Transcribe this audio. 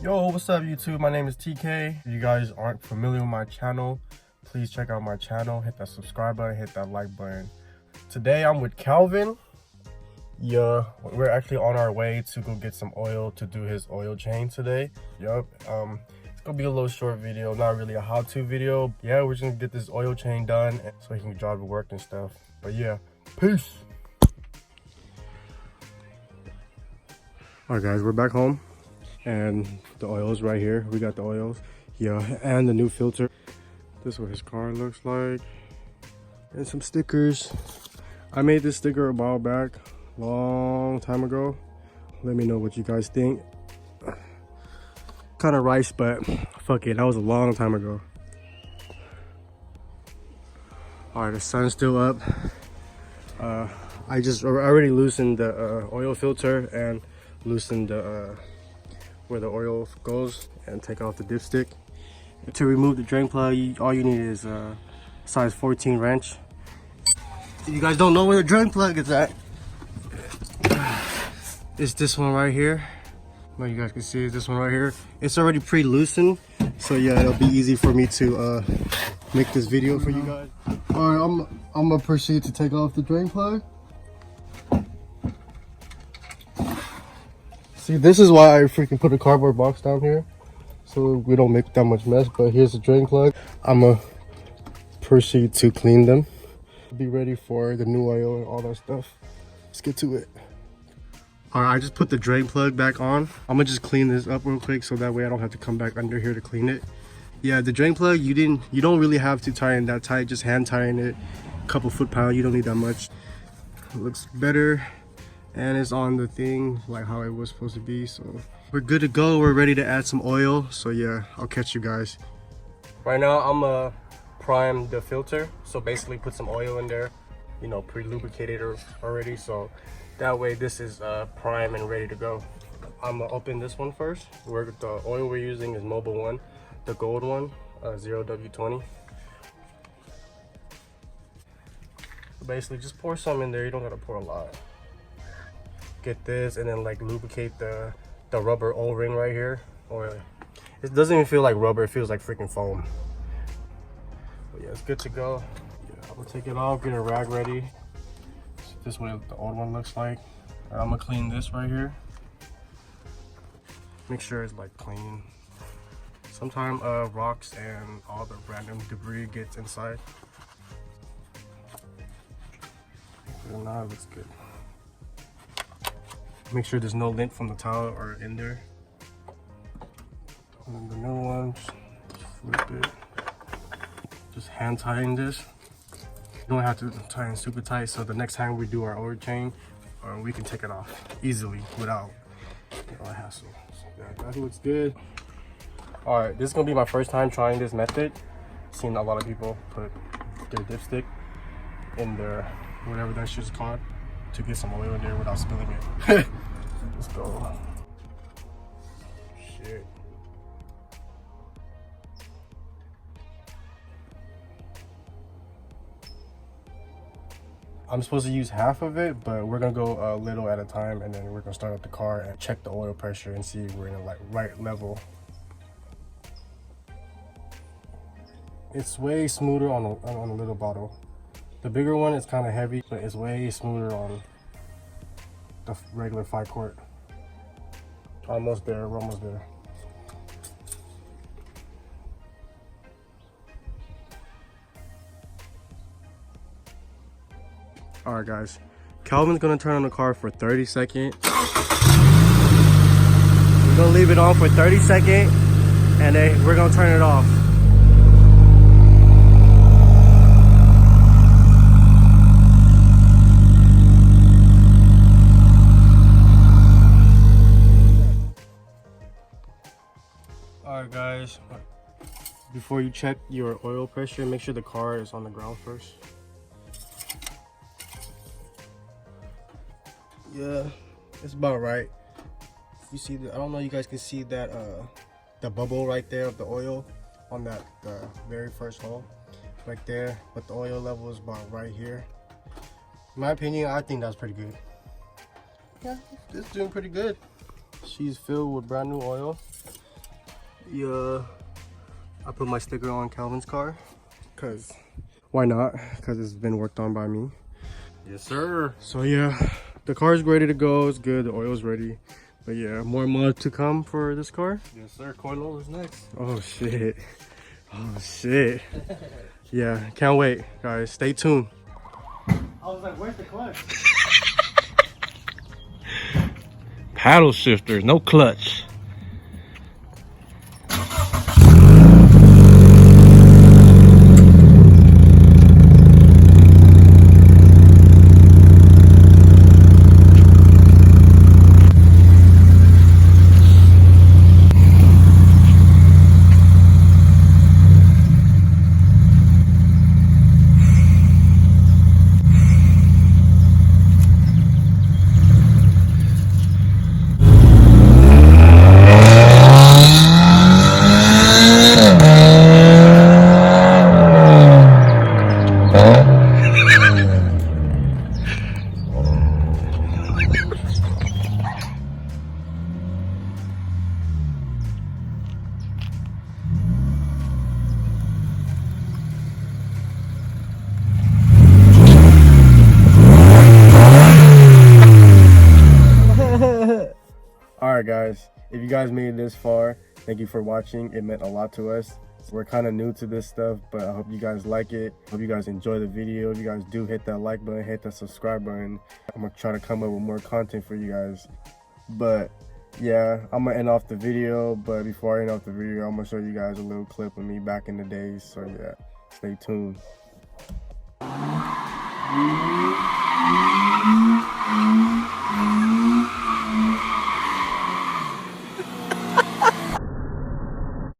Yo, what's up YouTube? My name is TK. If you guys aren't familiar with my channel, please check out my channel. Hit that subscribe button, hit that like button. Today I'm with Calvin. Yeah, we're actually on our way to go get some oil to do his oil change today. Yup. It's gonna be a little short video, not really a how-to video. Yeah, we're just gonna get this oil change done so he can drive to work and stuff. But yeah, peace. All right guys, we're back home. And the oils right here, we got the oils, yeah, and the new filter. This is what his car looks like, and some stickers. I made this sticker a while back, long time ago. Let me know what you guys think. Kind of rice, but fuck it, that was a long time ago. All right, the sun's still up. I already loosened the oil filter and loosened the where the oil goes, and take off the dipstick. To remove the drain plug, all you need is a size 14 wrench. If you guys don't know where the drain plug is at, it's this one right here. Well, you guys can see this one right here. It's already pre-loosened, so yeah, it'll be easy for me to make this video for you guys. All right, I'm gonna proceed to take off the drain plug. See, this is why I freaking put a cardboard box down here, so we don't make that much mess. But here's the drain plug. I'm gonna proceed to clean them. Be ready for the new oil and all that stuff. Let's get to it. All right, I just put the drain plug back on. I'm gonna just clean this up real quick so that way I don't have to come back under here to clean it. Yeah, the drain plug, you don't really have to tie in that tight. Just hand tying it, a couple foot-pounds. You don't need that much. It looks better. And it's on the thing like how it was supposed to be, so we're good to go. We're ready to add some oil, so yeah, I'll catch you guys. Right now I'm gonna prime the filter, so basically put some oil in there, you know, pre-lubricated already, so that way this is prime and ready to go. I'm gonna open this one first. The oil we're using is Mobile One, the gold one, 0W20. So basically just pour some in there. You don't gotta pour a lot. Get this and then like lubricate the rubber O-ring right here, or it doesn't even feel like rubber, it feels like freaking foam. But yeah, it's good to go. Yeah, I'm gonna take it off, get a rag ready. So this is what the old one looks like. And I'm gonna clean this right here, make sure it's like clean. Sometimes rocks and all the random debris gets inside. But now it looks good. Make sure there's no lint from the towel or in there. And then the new ones, flip it. Just hand tying this. You don't have to tie in super tight, so the next time we do our oil change, we can take it off easily without a hassle. So yeah, that looks good. All right, this is gonna be my first time trying this method. Seen a lot of people put their dipstick in their whatever that shit's called, to get some oil in there without spilling it. Let's go. Shit. I'm supposed to use half of it, but we're gonna go a little at a time, and then we're gonna start up the car and check the oil pressure and see if we're in the right level. It's way smoother on a little bottle. The bigger one is kind of heavy, but it's way smoother on the regular 5-quart. Almost there, we're almost there. All right guys, Calvin's gonna turn on the car for 30 seconds. We're gonna leave it on for 30 seconds, and then we're gonna turn it off. Alright guys, before you check your oil pressure, make sure the car is on the ground first. Yeah, it's about right. You see I don't know if you guys can see that the bubble right there of the oil on the very first hole right there, but the oil level is about right here. In my opinion, I think that's pretty good. Yeah, it's doing pretty good. She's filled with brand new oil. Yeah, I put my sticker on Calvin's car, cause why not? Cause it's been worked on by me. Yes, sir. So yeah, the car's ready to go. It's good. The oil's ready. But yeah, more mod to come for this car. Yes, sir. Coilovers next. Oh shit. Oh shit. Yeah, can't wait, guys. Stay tuned. I was like, where's the clutch? Paddle shifters, no clutch. Alright guys, if you guys made it this far, thank you for watching. It meant a lot to us. We're kind of new to this stuff, but I hope you guys like it. Hope you guys enjoy the video. If you guys do, hit that like button, hit that subscribe button. I'm gonna try to come up with more content for you guys. But yeah, I'm gonna end off the video. But before I end off the video, I'm gonna show you guys a little clip of me back in the days. So yeah, stay tuned.